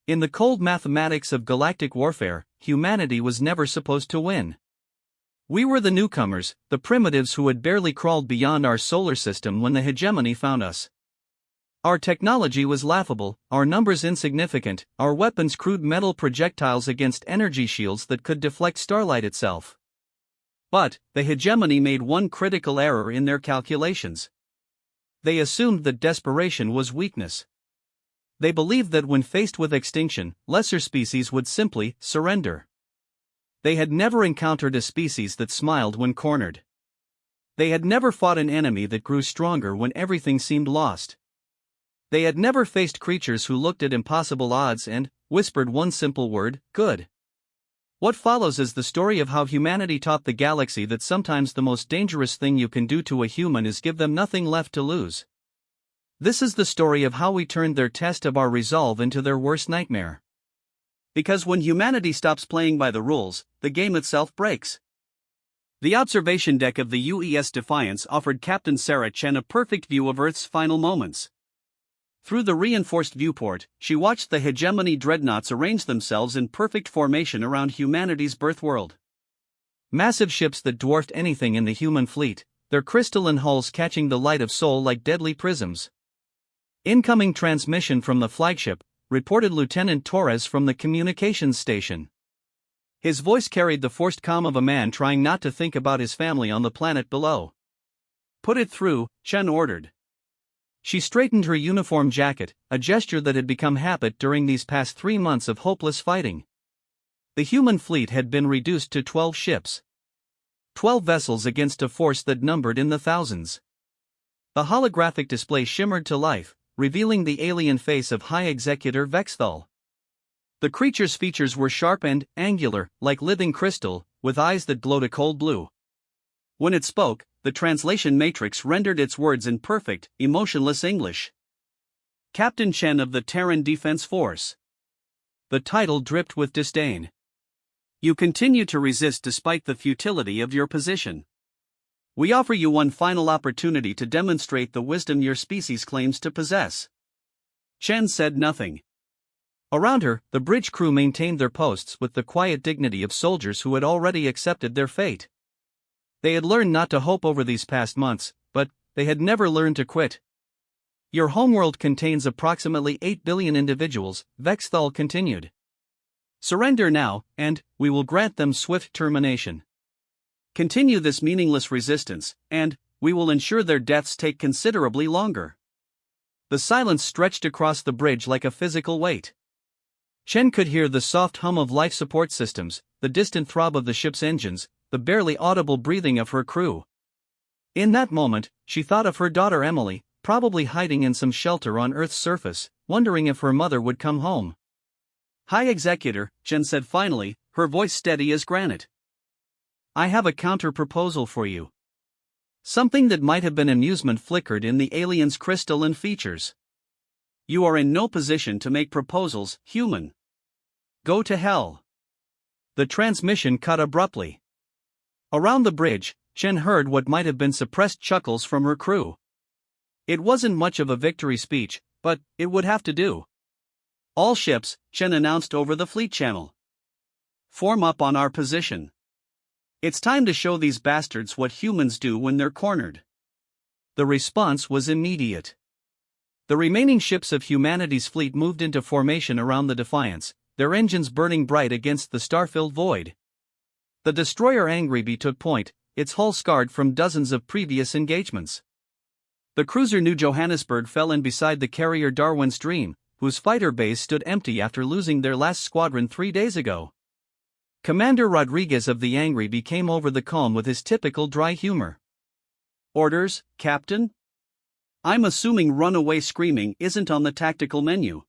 In the cold mathematics of galactic warfare, humanity was never supposed to win. We were the newcomers, the primitives who had barely crawled beyond our solar system when the hegemony found us. Our technology was laughable, our numbers insignificant, our weapons crude metal projectiles against energy shields that could deflect starlight itself. But the hegemony made one critical error in their calculations. They assumed that desperation was weakness. They believed that when faced with extinction, lesser species would simply surrender. They had never encountered a species that smiled when cornered. They had never fought an enemy that grew stronger when everything seemed lost. They had never faced creatures who looked at impossible odds and whispered one simple word, good. What follows is the story of how humanity taught the galaxy that sometimes the most dangerous thing you can do to a human is give them nothing left to lose. This is the story of how we turned their test of our resolve into their worst nightmare. Because when humanity stops playing by the rules, the game itself breaks. The observation deck of the UES Defiance offered Captain Sarah Chen a perfect view of Earth's final moments. Through the reinforced viewport, she watched the hegemony dreadnoughts arrange themselves in perfect formation around humanity's birth world. Massive ships that dwarfed anything in the human fleet, their crystalline hulls catching the light of Sol like deadly prisms. Incoming transmission from the flagship, reported Lieutenant Torres from the communications station. His voice carried the forced calm of a man trying not to think about his family on the planet below. Put it through, Chen ordered. She straightened her uniform jacket, a gesture that had become habit during these past 3 months of hopeless fighting. The human fleet had been reduced to 12 ships. 12 vessels against a force that numbered in the thousands. The holographic display shimmered to life, revealing the alien face of High Executor Vexthal. The creature's features were sharp and angular, like living crystal, with eyes that glowed a cold blue. When it spoke, the translation matrix rendered its words in perfect, emotionless English. Captain Chen of the Terran Defense Force. The title dripped with disdain. You continue to resist despite the futility of your position. We offer you one final opportunity to demonstrate the wisdom your species claims to possess. Chen said nothing. Around her, the bridge crew maintained their posts with the quiet dignity of soldiers who had already accepted their fate. They had learned not to hope over these past months, but they had never learned to quit. Your homeworld contains approximately 8 billion individuals, Vexthal continued. Surrender now, and we will grant them swift termination. Continue this meaningless resistance, and we will ensure their deaths take considerably longer. The silence stretched across the bridge like a physical weight. Chen could hear the soft hum of life support systems, the distant throb of the ship's engines, the barely audible breathing of her crew. In that moment, she thought of her daughter Emily, probably hiding in some shelter on Earth's surface, wondering if her mother would come home. High Executor, Chen said finally, her voice steady as granite. I have a counter-proposal for you. Something that might have been amusement flickered in the alien's crystalline features. You are in no position to make proposals, human. Go to hell. The transmission cut abruptly. Around the bridge, Chen heard what might have been suppressed chuckles from her crew. It wasn't much of a victory speech, but it would have to do. All ships, Chen announced over the fleet channel. Form up on our position. It's time to show these bastards what humans do when they're cornered. The response was immediate. The remaining ships of humanity's fleet moved into formation around the Defiance, their engines burning bright against the star-filled void. The destroyer Angry took point, its hull scarred from dozens of previous engagements. The cruiser New Johannesburg fell in beside the carrier Darwin's Dream, whose fighter bays stood empty after losing their last squadron 3 days ago. Commander Rodriguez of the Angry came over the calm with his typical dry humor. Orders, Captain? I'm assuming runaway screaming isn't on the tactical menu.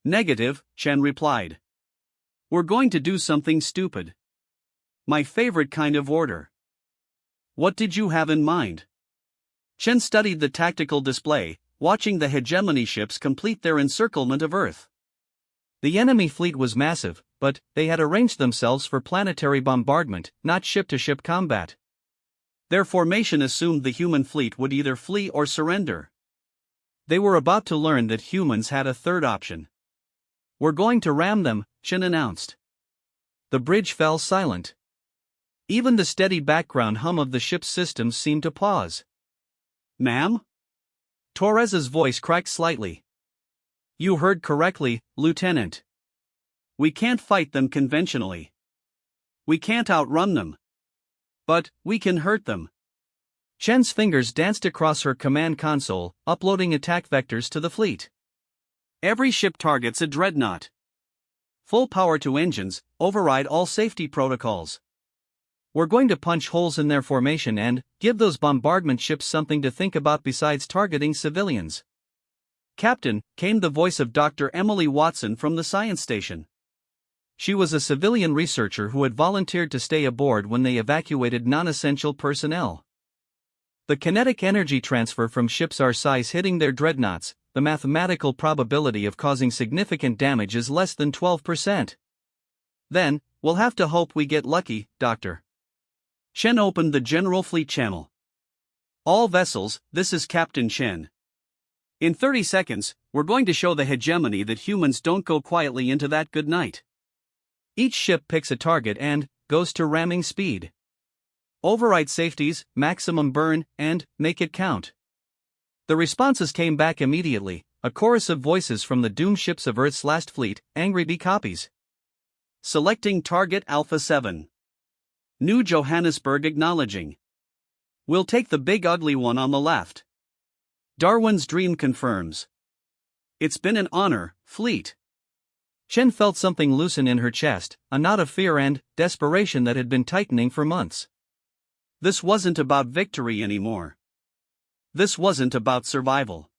Negative, Chen replied. We're going to do something stupid. My favorite kind of order. What did you have in mind? Chen studied the tactical display, watching the hegemony ships complete their encirclement of Earth. The enemy fleet was massive, but they had arranged themselves for planetary bombardment, not ship-to-ship combat. Their formation assumed the human fleet would either flee or surrender. They were about to learn that humans had a third option. "We're going to ram them," Chen announced. The bridge fell silent. Even the steady background hum of the ship's systems seemed to pause. "Ma'am?" Torres's voice cracked slightly. "You heard correctly, Lieutenant. We can't fight them conventionally. We can't outrun them. But we can hurt them." Chen's fingers danced across her command console, uploading attack vectors to the fleet. "Every ship targets a dreadnought. Full power to engines, override all safety protocols. We're going to punch holes in their formation and give those bombardment ships something to think about besides targeting civilians." "Captain," came the voice of Dr. Emily Watson from the science station. She was a civilian researcher who had volunteered to stay aboard when they evacuated non-essential personnel. "The kinetic energy transfer from ships our size hitting their dreadnoughts, the mathematical probability of causing significant damage is less than 12%. Then, we'll have to hope we get lucky, Doctor." Chen opened the General Fleet channel. "All vessels, this is Captain Chen. In 30 seconds, we're going to show the hegemony that humans don't go quietly into that good night. Each ship picks a target and goes to ramming speed. Override safeties, maximum burn, and make it count." The responses came back immediately, a chorus of voices from the doomed ships of Earth's last fleet, angry B copies. "Selecting target Alpha 7. New Johannesburg acknowledging. We'll take the big ugly one on the left. Darwin's dream confirms. It's been an honor, fleet." Chen felt something loosen in her chest, a knot of fear and desperation that had been tightening for months. This wasn't about victory anymore. This wasn't about survival.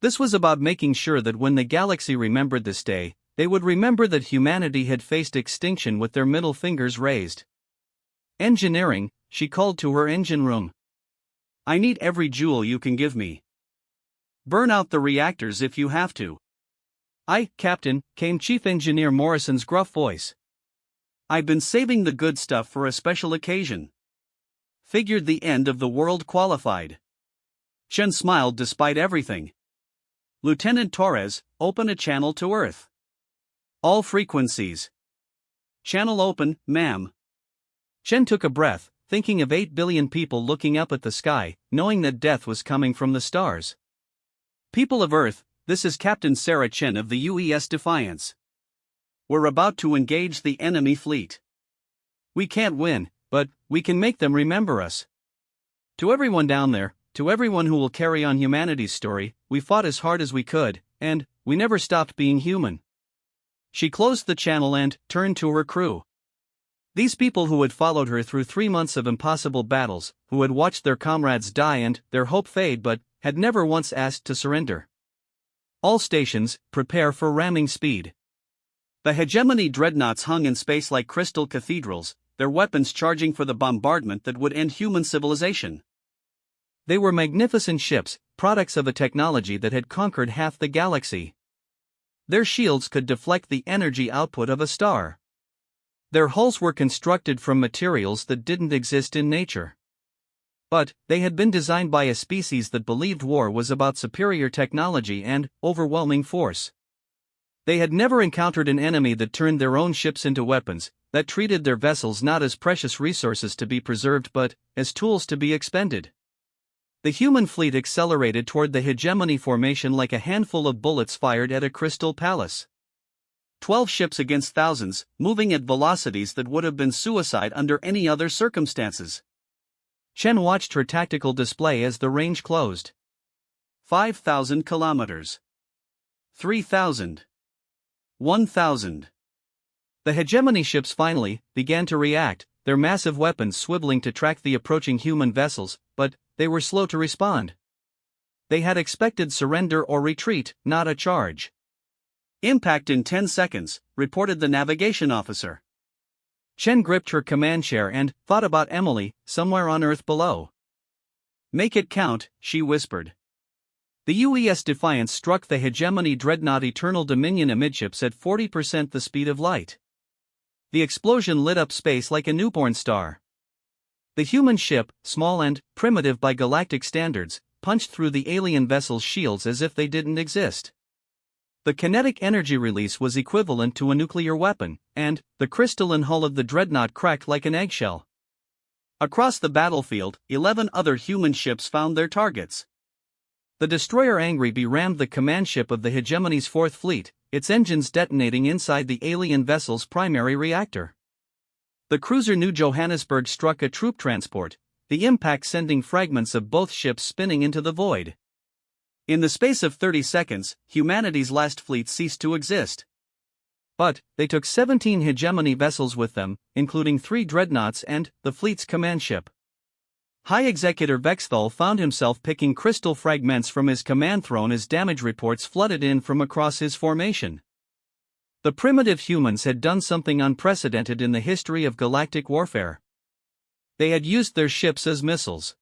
This was about making sure that when the galaxy remembered this day, they would remember that humanity had faced extinction with their middle fingers raised. "Engineering," she called to her engine room. "I need every joule you can give me. Burn out the reactors if you have to." "Aye, Captain," came Chief Engineer Morrison's gruff voice. "I've been saving the good stuff for a special occasion. Figured the end of the world qualified." Chen smiled despite everything. "Lieutenant Torres, open a channel to Earth. All frequencies." "Channel open, ma'am." Chen took a breath, thinking of 8 billion people looking up at the sky, knowing that death was coming from the stars. "People of Earth, this is Captain Sarah Chen of the UES Defiance. We're about to engage the enemy fleet. We can't win, but we can make them remember us. To everyone down there, to everyone who will carry on humanity's story, we fought as hard as we could, and we never stopped being human." She closed the channel and turned to her crew. These people who had followed her through 3 months of impossible battles, who had watched their comrades die and their hope fade but had never once asked to surrender. "All stations, prepare for ramming speed." The hegemony dreadnoughts hung in space like crystal cathedrals, their weapons charging for the bombardment that would end human civilization. They were magnificent ships, products of a technology that had conquered half the galaxy. Their shields could deflect the energy output of a star. Their hulls were constructed from materials that didn't exist in nature. But they had been designed by a species that believed war was about superior technology and overwhelming force. They had never encountered an enemy that turned their own ships into weapons, that treated their vessels not as precious resources to be preserved but as tools to be expended. The human fleet accelerated toward the hegemony formation like a handful of bullets fired at a crystal palace. 12 ships against thousands, moving at velocities that would have been suicide under any other circumstances. Chen watched her tactical display as the range closed. 5,000 kilometers. 3,000. 1,000. The hegemony ships finally began to react, their massive weapons swiveling to track the approaching human vessels, but they were slow to respond. They had expected surrender or retreat, not a charge. "Impact in 10 seconds, reported the navigation officer. Chen gripped her command chair and thought about Emily, somewhere on Earth below. "Make it count," she whispered. The UES Defiance struck the hegemony dreadnought Eternal Dominion amidships at 40% the speed of light. The explosion lit up space like a newborn star. The human ship, small and primitive by galactic standards, punched through the alien vessel's shields as if they didn't exist. The kinetic energy release was equivalent to a nuclear weapon, and the crystalline hull of the dreadnought cracked like an eggshell. Across the battlefield, 11 other human ships found their targets. The destroyer Angry Bee rammed the command ship of the hegemony's Fourth Fleet, its engines detonating inside the alien vessel's primary reactor. The cruiser New Johannesburg struck a troop transport, the impact sending fragments of both ships spinning into the void. In the space of 30 seconds, humanity's last fleet ceased to exist. But they took 17 hegemony vessels with them, including 3 dreadnoughts and the fleet's command ship. High Executor Vexthal found himself picking crystal fragments from his command throne as damage reports flooded in from across his formation. The primitive humans had done something unprecedented in the history of galactic warfare. They had used their ships as missiles.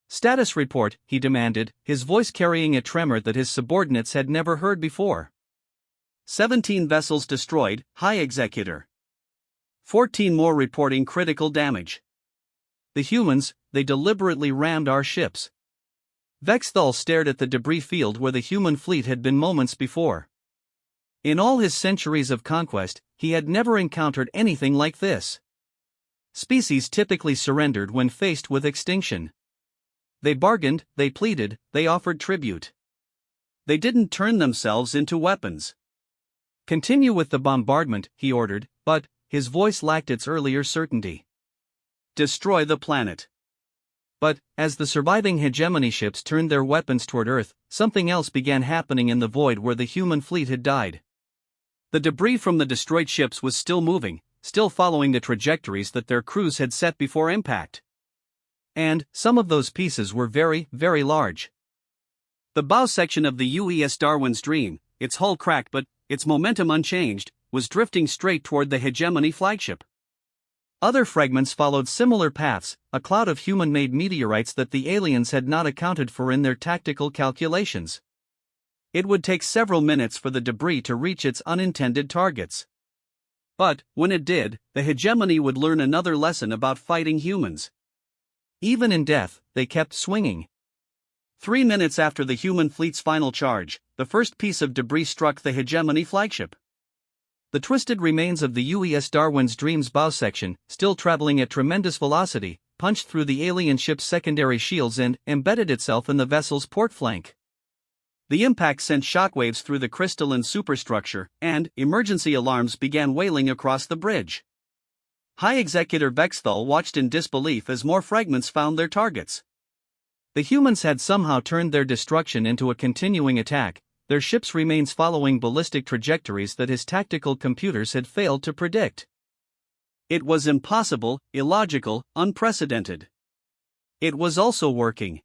"Status report," he demanded, his voice carrying a tremor that his subordinates had never heard before. 17 vessels destroyed, High Executor. 14 more reporting critical damage. The humans, they deliberately rammed our ships. Vexthal stared at the debris field where the human fleet had been moments before. In all his centuries of conquest, he had never encountered anything like this. Species typically surrendered when faced with extinction. They bargained, they pleaded, they offered tribute. They didn't turn themselves into weapons. "Continue with the bombardment," he ordered, but his voice lacked its earlier certainty. "Destroy the planet." But, as the surviving hegemony ships turned their weapons toward Earth, something else began happening in the void where the human fleet had died. The debris from the destroyed ships was still moving, still following the trajectories that their crews had set before impact. And some of those pieces were very, very large. The bow section of the UES Darwin's Dream, its hull cracked but its momentum unchanged, was drifting straight toward the hegemony flagship. Other fragments followed similar paths, a cloud of human-made meteorites that the aliens had not accounted for in their tactical calculations. It would take several minutes for the debris to reach its unintended targets. But, when it did, the hegemony would learn another lesson about fighting humans. Even in death, they kept swinging. 3 minutes after the human fleet's final charge, the first piece of debris struck the hegemony flagship. The twisted remains of the UES Darwin's Dream's bow section, still traveling at tremendous velocity, punched through the alien ship's secondary shields and embedded itself in the vessel's port flank. The impact sent shockwaves through the crystalline superstructure, and emergency alarms began wailing across the bridge. High Executor Vexthal watched in disbelief as more fragments found their targets. The humans had somehow turned their destruction into a continuing attack, their ships' remains following ballistic trajectories that his tactical computers had failed to predict. It was impossible, illogical, unprecedented. It was also working.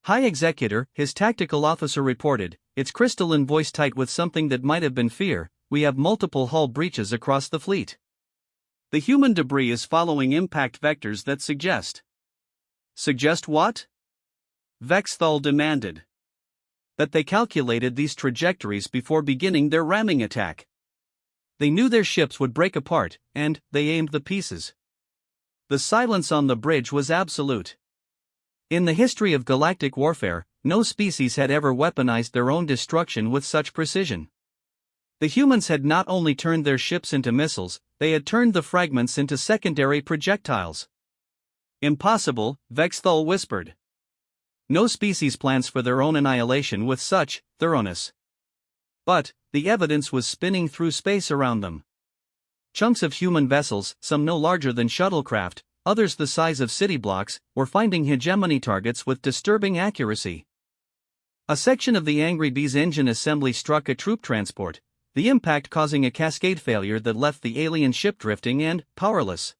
"High Executor," his tactical officer reported, its crystalline voice tight with something that might have been fear, "we have multiple hull breaches across the fleet. The human debris is following impact vectors that suggest." "Suggest what?" Vexthal demanded. "That they calculated these trajectories before beginning their ramming attack. They knew their ships would break apart, and they aimed the pieces." The silence on the bridge was absolute. In the history of galactic warfare, no species had ever weaponized their own destruction with such precision. The humans had not only turned their ships into missiles, they had turned the fragments into secondary projectiles. "Impossible," Vexthal whispered. "No species plans for their own annihilation with such thoroughness." But the evidence was spinning through space around them. Chunks of human vessels, some no larger than shuttlecraft, others the size of city blocks, were finding hegemony targets with disturbing accuracy. A section of the Angry Bee's engine assembly struck a troop transport, the impact causing a cascade failure that left the alien ship drifting and powerless.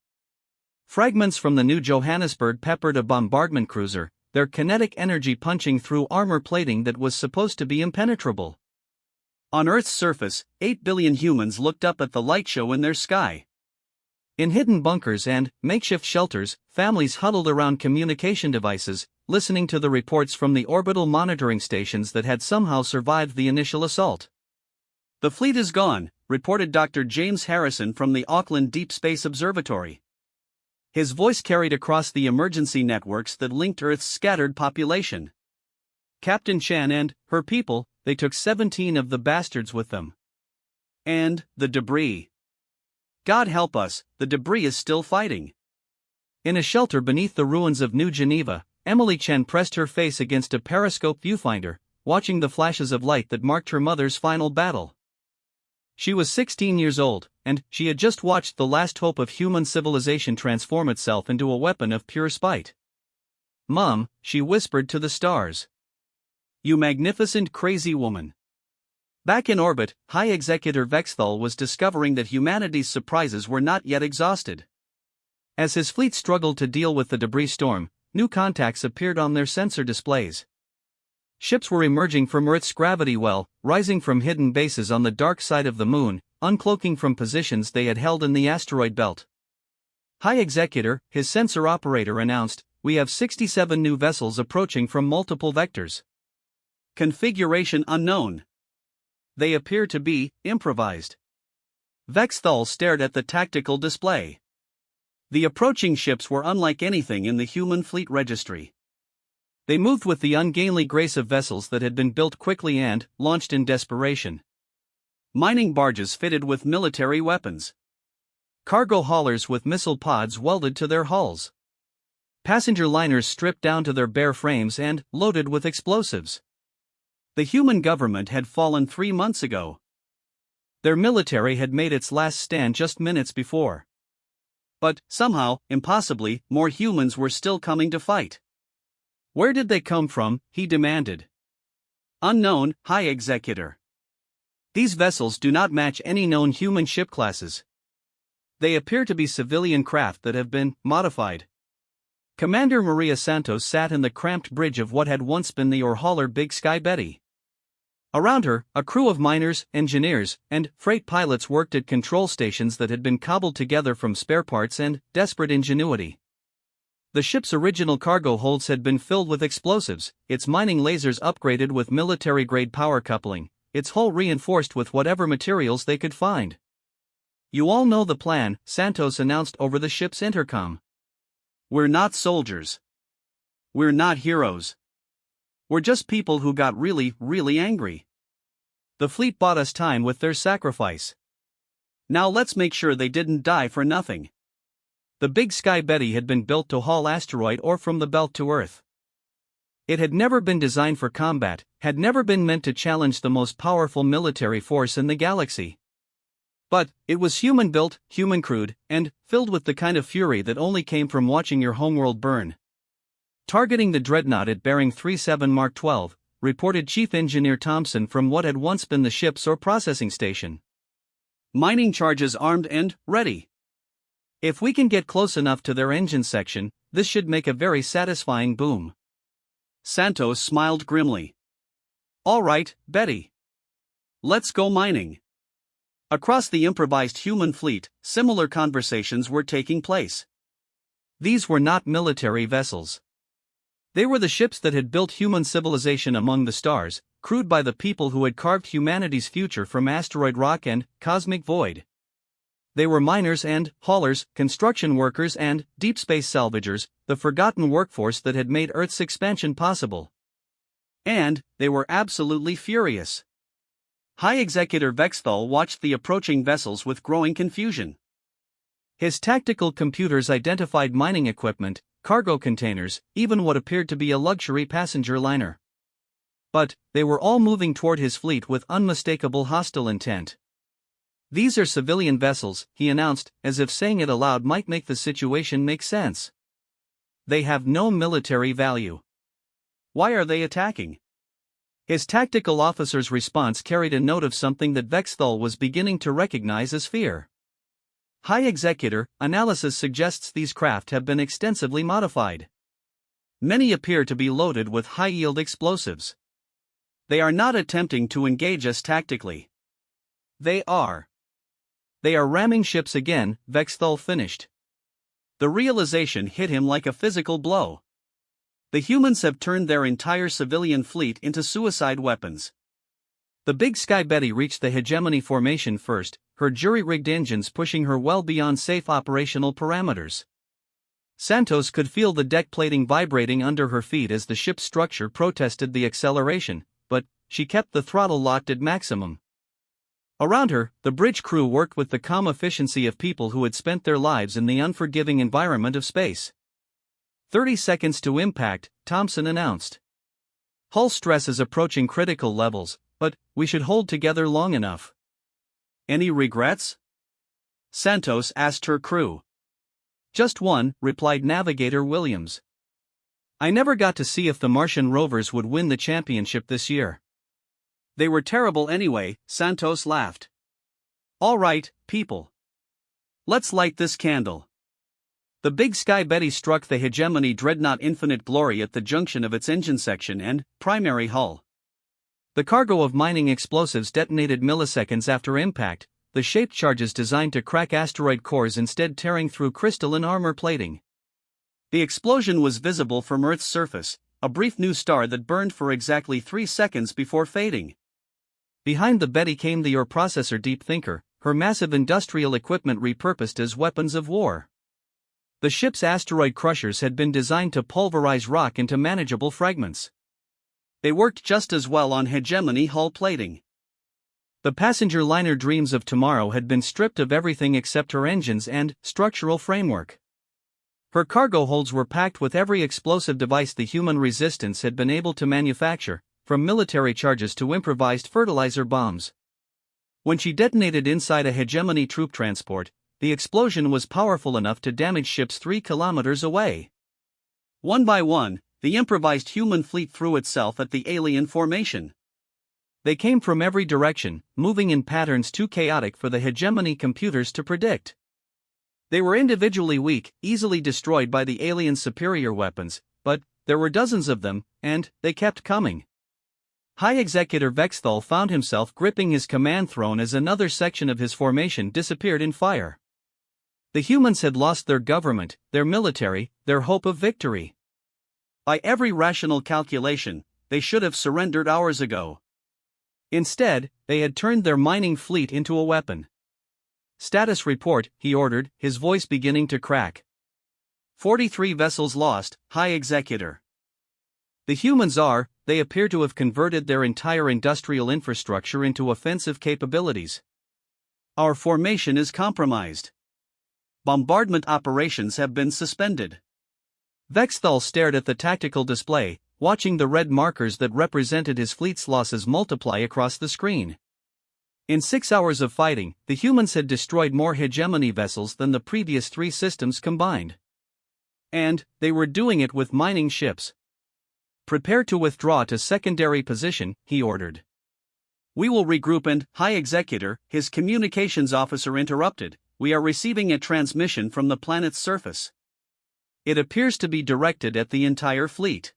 Fragments from the New Johannesburg peppered a bombardment cruiser, their kinetic energy punching through armor plating that was supposed to be impenetrable. On Earth's surface, 8 billion humans looked up at the light show in their sky. In hidden bunkers and makeshift shelters, families huddled around communication devices, listening to the reports from the orbital monitoring stations that had somehow survived the initial assault. "The fleet is gone," reported Dr. James Harrison from the Auckland Deep Space Observatory. His voice carried across the emergency networks that linked Earth's scattered population. "Captain Chan and her people, they took 17 of the bastards with them. And the debris. God help us, the debris is still fighting. In a shelter beneath the ruins of New Geneva, Emily Chen pressed her face against a periscope viewfinder, watching the flashes of light that marked her mother's final battle. She was 16 years old, and she had just watched the last hope of human civilization transform itself into a weapon of pure spite. "Mom," she whispered to the stars. "You magnificent crazy woman." Back in orbit, High Executor Vexthal was discovering that humanity's surprises were not yet exhausted. As his fleet struggled to deal with the debris storm, new contacts appeared on their sensor displays. Ships were emerging from Earth's gravity well, rising from hidden bases on the dark side of the moon, uncloaking from positions they had held in the asteroid belt. "High Executor," his sensor operator announced, "we have 67 new vessels approaching from multiple vectors. Configuration unknown. They appear to be improvised." Vexthal stared at the tactical display. The approaching ships were unlike anything in the human fleet registry. They moved with the ungainly grace of vessels that had been built quickly and launched in desperation. Mining barges fitted with military weapons. Cargo haulers with missile pods welded to their hulls. Passenger liners stripped down to their bare frames and loaded with explosives. The human government had fallen 3 months ago. Their military had made its last stand just minutes before. But, somehow, impossibly, more humans were still coming to fight. "Where did they come from?" he demanded. "Unknown, High Executor. These vessels do not match any known human ship classes. They appear to be civilian craft that have been modified." Commander Maria Santos sat in the cramped bridge of what had once been the ore-hauler Big Sky Betty. Around her, a crew of miners, engineers, and freight pilots worked at control stations that had been cobbled together from spare parts and desperate ingenuity. The ship's original cargo holds had been filled with explosives, its mining lasers upgraded with military-grade power coupling, its hull reinforced with whatever materials they could find. "You all know the plan," Santos announced over the ship's intercom. "We're not soldiers. We're not heroes. We're just people who got really, really angry. The fleet bought us time with their sacrifice. Now let's make sure they didn't die for nothing." The Big Sky Betty had been built to haul asteroid ore from the belt to Earth. It had never been designed for combat, had never been meant to challenge the most powerful military force in the galaxy. But it was human-built, human-crewed, and filled with the kind of fury that only came from watching your homeworld burn. Targeting the dreadnought at bearing 37 Mark 12, reported Chief Engineer Thompson from what had once been the ship's ore processing station. "Mining charges armed and ready. If we can get close enough to their engine section, this should make a very satisfying boom." Santos smiled grimly. "All right, Betty. Let's go mining." Across the improvised human fleet, similar conversations were taking place. These were not military vessels. They were the ships that had built human civilization among the stars, crewed by the people who had carved humanity's future from asteroid rock and cosmic void. They were miners and haulers, construction workers and deep space salvagers, the forgotten workforce that had made Earth's expansion possible. And they were absolutely furious. High Executor Vexthal watched the approaching vessels with growing confusion. His tactical computers identified mining equipment, cargo containers, even what appeared to be a luxury passenger liner. But they were all moving toward his fleet with unmistakable hostile intent. "These are civilian vessels," he announced, as if saying it aloud might make the situation make sense. "They have no military value. Why are they attacking?" His tactical officer's response carried a note of something that Vexthal was beginning to recognize as fear. "High Executor, analysis suggests these craft have been extensively modified. Many appear to be loaded with high-yield explosives. They are not attempting to engage us tactically. They are ramming ships again," Vexthal finished. The realization hit him like a physical blow. The humans have turned their entire civilian fleet into suicide weapons. The Big Sky Betty reached the hegemony formation first, her jury-rigged engines pushing her well beyond safe operational parameters. Santos could feel the deck plating vibrating under her feet as the ship's structure protested the acceleration, but she kept the throttle locked at maximum. Around her, the bridge crew worked with the calm efficiency of people who had spent their lives in the unforgiving environment of space. 30 seconds to impact, Thompson announced. Hull stress is approaching critical levels, but we should hold together long enough. Any regrets? Santos asked her crew. Just one, replied Navigator Williams. I never got to see if the Martian rovers would win the championship this year. They were terrible anyway, Santos laughed. All right, people. Let's light this candle. The Big Sky Betty struck the Hegemony Dreadnought Infinite Glory at the junction of its engine section and primary hull. The cargo of mining explosives detonated milliseconds after impact, the shaped charges designed to crack asteroid cores instead tearing through crystalline armor plating. The explosion was visible from Earth's surface, a brief new star that burned for exactly 3 seconds before fading. Behind the Betty came the Processor Deep Thinker, her massive industrial equipment repurposed as weapons of war. The ship's asteroid crushers had been designed to pulverize rock into manageable fragments. They worked just as well on Hegemony hull plating. The passenger liner Dreams of Tomorrow had been stripped of everything except her engines and structural framework. Her cargo holds were packed with every explosive device the human resistance had been able to manufacture, from military charges to improvised fertilizer bombs. When she detonated inside a Hegemony troop transport, the explosion was powerful enough to damage ships 3 kilometers away. One by one, the improvised human fleet threw itself at the alien formation. They came from every direction, moving in patterns too chaotic for the Hegemony computers to predict. They were individually weak, easily destroyed by the aliens' superior weapons, but there were dozens of them, and they kept coming. High Executive Vexthal found himself gripping his command throne as another section of his formation disappeared in fire. The humans had lost their government, their military, their hope of victory. By every rational calculation, they should have surrendered hours ago. Instead, they had turned their mining fleet into a weapon. Status report, he ordered, his voice beginning to crack. 43 vessels lost, High Executor. The humans they appear to have converted their entire industrial infrastructure into offensive capabilities. Our formation is compromised. Bombardment operations have been suspended. Vexthal stared at the tactical display, watching the red markers that represented his fleet's losses multiply across the screen. In 6 hours of fighting, the humans had destroyed more Hegemony vessels than the previous 3 systems combined. And they were doing it with mining ships. Prepare to withdraw to secondary position, he ordered. We will regroup and, High Executor, his communications officer interrupted, we are receiving a transmission from the planet's surface. It appears to be directed at the entire fleet.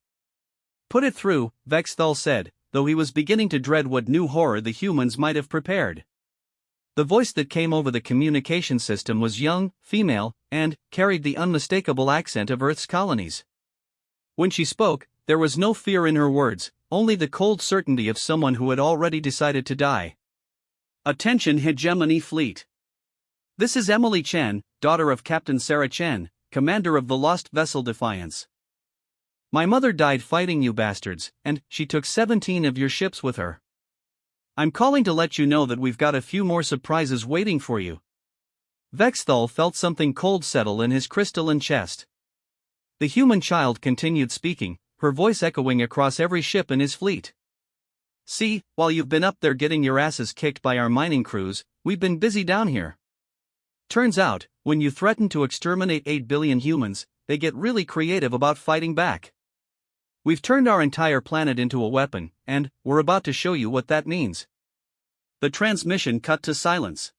Put it through, Vexthal said, though he was beginning to dread what new horror the humans might have prepared. The voice that came over the communication system was young, female, and carried the unmistakable accent of Earth's colonies. When she spoke, there was no fear in her words, only the cold certainty of someone who had already decided to die. Attention Hegemony Fleet. This is Emily Chen, daughter of Captain Sarah Chen, commander of the lost vessel Defiance. My mother died fighting you bastards, and she took 17 of your ships with her. I'm calling to let you know that we've got a few more surprises waiting for you. Vexthal felt something cold settle in his crystalline chest. The human child continued speaking, her voice echoing across every ship in his fleet. See, while you've been up there getting your asses kicked by our mining crews, we've been busy down here. Turns out, when you threaten to exterminate 8 billion humans, they get really creative about fighting back. We've turned our entire planet into a weapon, and we're about to show you what that means. The transmission cut to silence.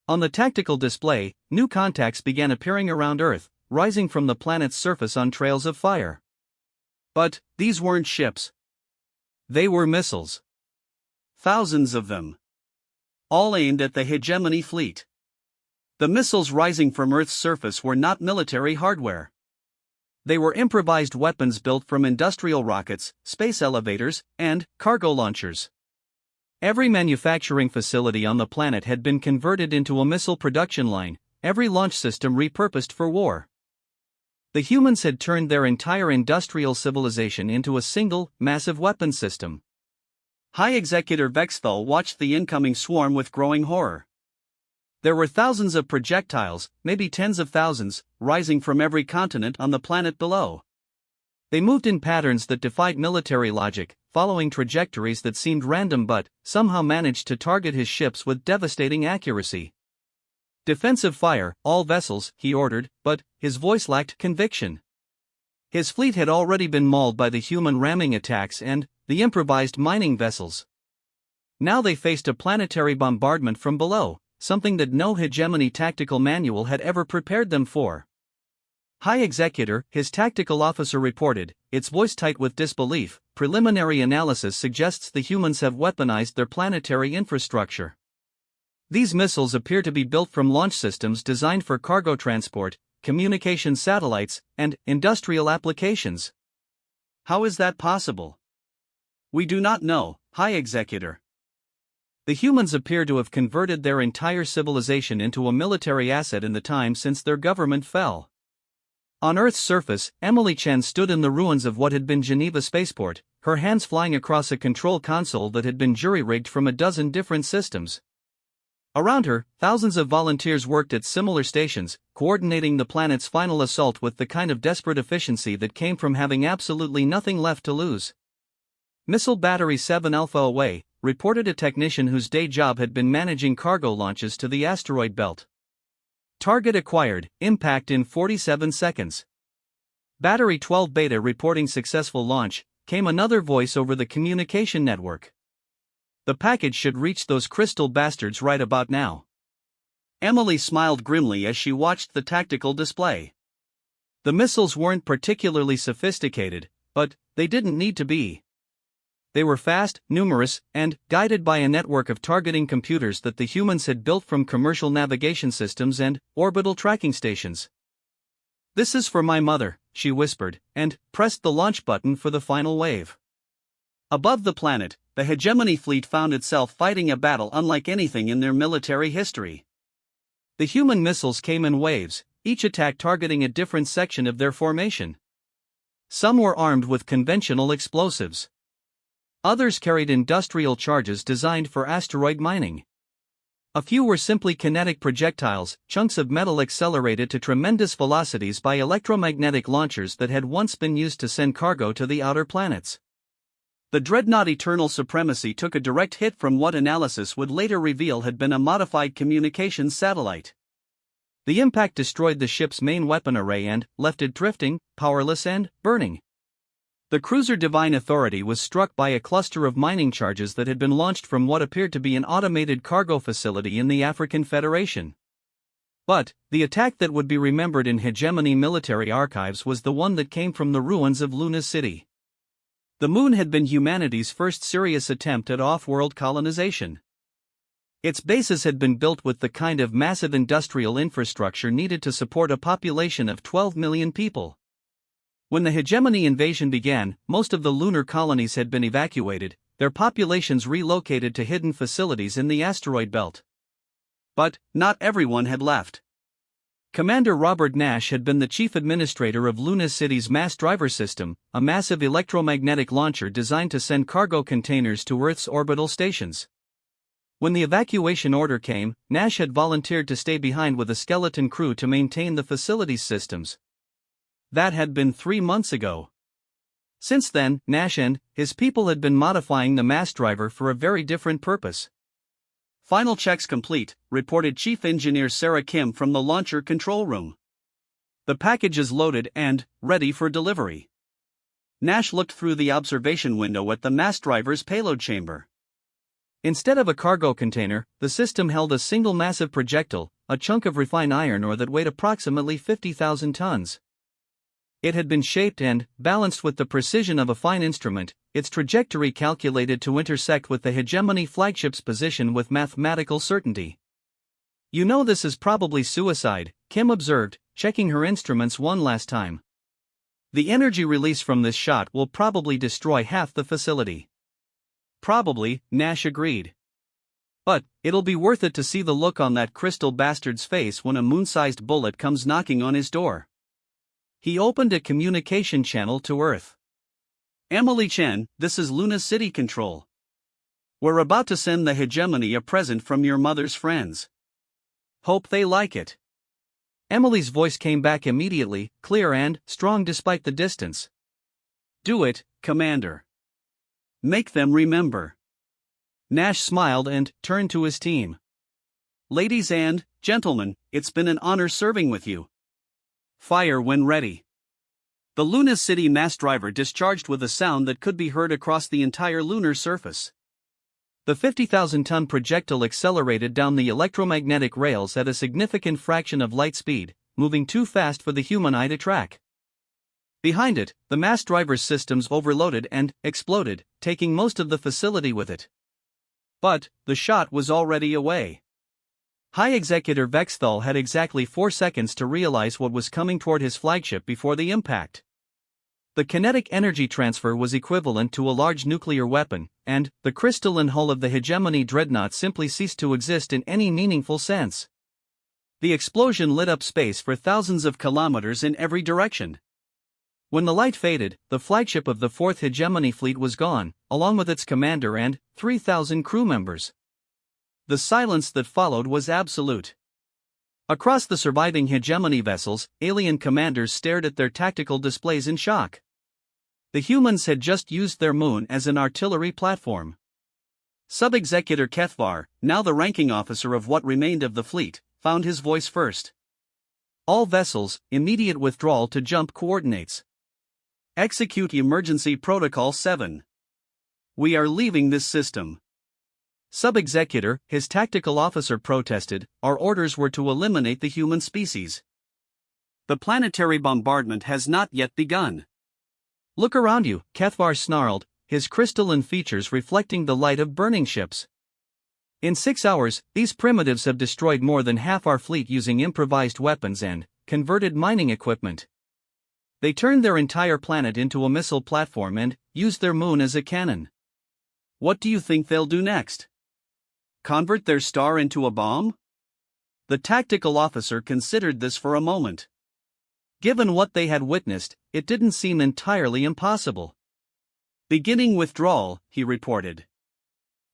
On the tactical display, new contacts began appearing around Earth, rising from the planet's surface on trails of fire. But these weren't ships. They were missiles. Thousands of them. All aimed at the Hegemony fleet. The missiles rising from Earth's surface were not military hardware. They were improvised weapons built from industrial rockets, space elevators, and cargo launchers. Every manufacturing facility on the planet had been converted into a missile production line, every launch system repurposed for war. The humans had turned their entire industrial civilization into a single, massive weapons system. High Executive Vexthal watched the incoming swarm with growing horror. There were thousands of projectiles, maybe tens of thousands, rising from every continent on the planet below. They moved in patterns that defied military logic, following trajectories that seemed random but somehow managed to target his ships with devastating accuracy. "Defensive fire, all vessels," he ordered, but his voice lacked conviction. His fleet had already been mauled by the human ramming attacks and the improvised mining vessels. Now they faced a planetary bombardment from below, something that no hegemony tactical manual had ever prepared them for. "High Executor," his tactical officer reported, its voice tight with disbelief, "preliminary analysis suggests the humans have weaponized their planetary infrastructure. These missiles appear to be built from launch systems designed for cargo transport, communication satellites, and industrial applications." "How is that possible?" "We do not know, High Executor. The humans appear to have converted their entire civilization into a military asset in the time since their government fell." On Earth's surface, Emily Chen stood in the ruins of what had been Geneva Spaceport, her hands flying across a control console that had been jury-rigged from a dozen different systems. Around her, thousands of volunteers worked at similar stations, coordinating the planet's final assault with the kind of desperate efficiency that came from having absolutely nothing left to lose. "Missile Battery 7 Alpha away," reported a technician whose day job had been managing cargo launches to the asteroid belt. "Target acquired, impact in 47 seconds. Battery 12 Beta reporting successful launch," came another voice over the communication network. "The package should reach those crystal bastards right about now." Emily smiled grimly as she watched the tactical display. The missiles weren't particularly sophisticated, but they didn't need to be. They were fast, numerous, and guided by a network of targeting computers that the humans had built from commercial navigation systems and orbital tracking stations. "This is for my mother," she whispered, and pressed the launch button for the final wave. Above the planet, the hegemony fleet found itself fighting a battle unlike anything in their military history. The human missiles came in waves, each attack targeting a different section of their formation. Some were armed with conventional explosives. Others carried industrial charges designed for asteroid mining. A few were simply kinetic projectiles, chunks of metal accelerated to tremendous velocities by electromagnetic launchers that had once been used to send cargo to the outer planets. The dreadnought Eternal Supremacy took a direct hit from what analysis would later reveal had been a modified communications satellite. The impact destroyed the ship's main weapon array and left it drifting, powerless and burning. The cruiser Divine Authority was struck by a cluster of mining charges that had been launched from what appeared to be an automated cargo facility in the African Federation. But the attack that would be remembered in hegemony military archives was the one that came from the ruins of Luna City. The moon had been humanity's first serious attempt at off-world colonization. Its bases had been built with the kind of massive industrial infrastructure needed to support a population of 12 million people. When the hegemony invasion began, most of the lunar colonies had been evacuated, their populations relocated to hidden facilities in the asteroid belt. But not everyone had left. Commander Robert Nash had been the chief administrator of Luna City's mass driver system, a massive electromagnetic launcher designed to send cargo containers to Earth's orbital stations. When the evacuation order came, Nash had volunteered to stay behind with a skeleton crew to maintain the facility's systems. That had been 3 months ago. Since then, Nash and his people had been modifying the mass driver for a very different purpose. "Final checks complete," reported Chief Engineer Sarah Kim from the launcher control room. "The package is loaded and ready for delivery." Nash looked through the observation window at the mass driver's payload chamber. Instead of a cargo container, the system held a single massive projectile, a chunk of refined iron ore that weighed approximately 50,000 tons. It had been shaped and balanced with the precision of a fine instrument, its trajectory calculated to intersect with the hegemony flagship's position with mathematical certainty. "You know this is probably suicide," Kim observed, checking her instruments one last time. "The energy release from this shot will probably destroy half the facility." "Probably," Nash agreed. "But it'll be worth it to see the look on that crystal bastard's face when a moon-sized bullet comes knocking on his door." He opened a communication channel to Earth. "Emily Chen, this is Luna City Control. We're about to send the hegemony a present from your mother's friends. Hope they like it. Emily's voice came back immediately, clear and strong despite the distance. Do it, Commander. Make them remember. Nash smiled and turned to his team. Ladies and gentlemen, it's been an honor serving with you. Fire when ready. The Luna City mass driver discharged with a sound that could be heard across the entire lunar surface. The 50,000-ton projectile accelerated down the electromagnetic rails at a significant fraction of light speed, moving too fast for the human eye to track. Behind it, the mass driver's systems overloaded and exploded, taking most of the facility with it. But the shot was already away. High Executive Vexthal had exactly 4 seconds to realize what was coming toward his flagship before the impact. The kinetic energy transfer was equivalent to a large nuclear weapon, and the crystalline hull of the hegemony dreadnought simply ceased to exist in any meaningful sense. The explosion lit up space for thousands of kilometers in every direction. When the light faded, the flagship of the 4th Hegemony Fleet was gone, along with its commander and 3,000 crew members. The silence that followed was absolute. Across the surviving hegemony vessels, alien commanders stared at their tactical displays in shock. The humans had just used their moon as an artillery platform. Sub-Executor Kethvar, now the ranking officer of what remained of the fleet, found his voice first. All vessels, immediate withdrawal to jump coordinates. Execute Emergency Protocol 7. We are leaving this system. Sub-Executor, his tactical officer protested, our orders were to eliminate the human species. The planetary bombardment has not yet begun. Look around you, Kethvar snarled, his crystalline features reflecting the light of burning ships. In 6 hours, these primitives have destroyed more than half our fleet using improvised weapons and converted mining equipment. They turned their entire planet into a missile platform and used their moon as a cannon. What do you think they'll do next? Convert their star into a bomb? The tactical officer considered this for a moment. Given what they had witnessed, it didn't seem entirely impossible. Beginning withdrawal, he reported.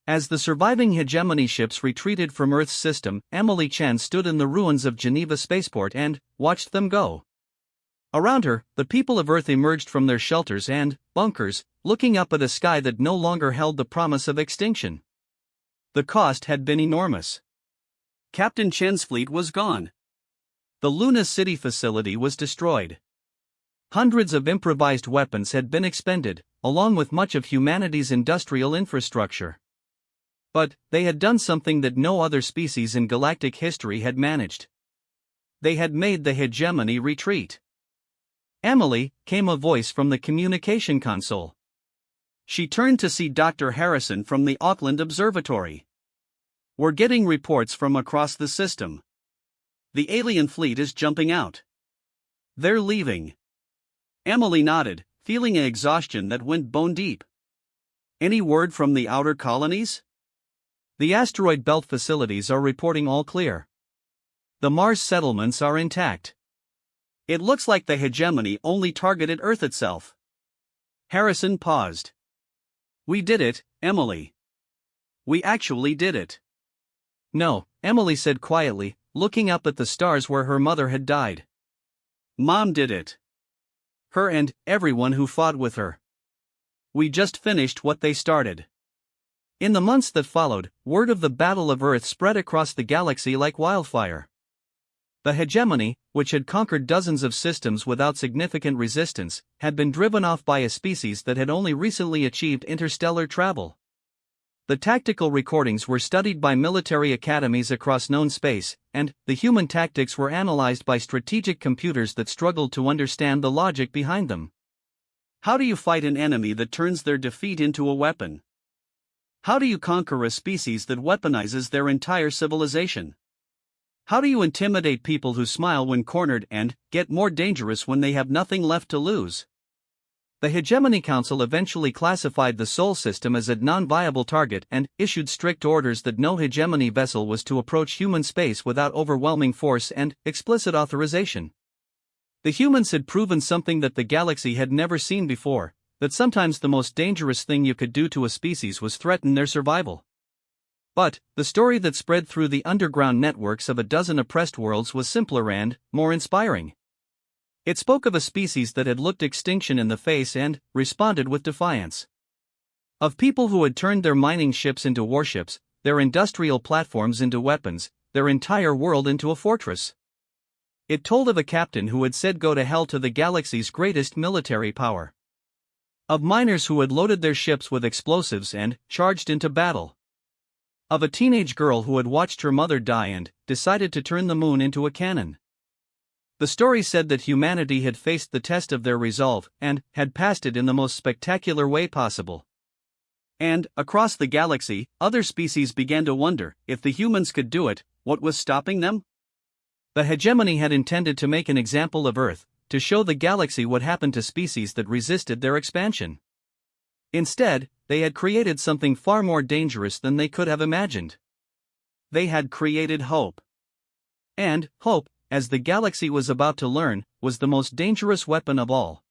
As the surviving hegemony ships retreated from Earth's system, Emily Chen stood in the ruins of Geneva Spaceport and watched them go. Around her, the people of Earth emerged from their shelters and bunkers, looking up at a sky that no longer held the promise of extinction. The cost had been enormous. Captain Chen's fleet was gone. The Luna City facility was destroyed. Hundreds of improvised weapons had been expended, along with much of humanity's industrial infrastructure. But they had done something that no other species in galactic history had managed. They had made the hegemony retreat. Emily, came a voice from the communication console. She turned to see Dr. Harrison from the Auckland Observatory. We're getting reports from across the system. The alien fleet is jumping out. They're leaving. Emily nodded, feeling an exhaustion that went bone deep. Any word from the outer colonies? The asteroid belt facilities are reporting all clear. The Mars settlements are intact. It looks like the hegemony only targeted Earth itself. Harrison paused. We did it, Emily. We actually did it. No, Emily said quietly, looking up at the stars where her mother had died. Mom did it. Her and everyone who fought with her. We just finished what they started. In the months that followed, word of the Battle of Earth spread across the galaxy like wildfire. The hegemony, which had conquered dozens of systems without significant resistance, had been driven off by a species that had only recently achieved interstellar travel. The tactical recordings were studied by military academies across known space, and the human tactics were analyzed by strategic computers that struggled to understand the logic behind them. How do you fight an enemy that turns their defeat into a weapon? How do you conquer a species that weaponizes their entire civilization? How do you intimidate people who smile when cornered and get more dangerous when they have nothing left to lose? The Hegemony Council eventually classified the Sol system as a non-viable target and issued strict orders that no hegemony vessel was to approach human space without overwhelming force and explicit authorization. The humans had proven something that the galaxy had never seen before. that sometimes the most dangerous thing you could do to a species was threaten their survival. But, the story that spread through the underground networks of a dozen oppressed worlds was simpler and more inspiring. It spoke of a species that had looked extinction in the face and responded with defiance. Of people who had turned their mining ships into warships, their industrial platforms into weapons, their entire world into a fortress. It told of a captain who had said go to hell to the galaxy's greatest military power. Of miners who had loaded their ships with explosives and charged into battle. Of a teenage girl who had watched her mother die and decided to turn the moon into a cannon. The story said that humanity had faced the test of their resolve and had passed it in the most spectacular way possible. And, across the galaxy, other species began to wonder, if the humans could do it, what was stopping them? The hegemony had intended to make an example of Earth, to show the galaxy what happened to species that resisted their expansion. Instead, they had created something far more dangerous than they could have imagined. They had created hope. And, hope, as the galaxy was about to learn, was the most dangerous weapon of all.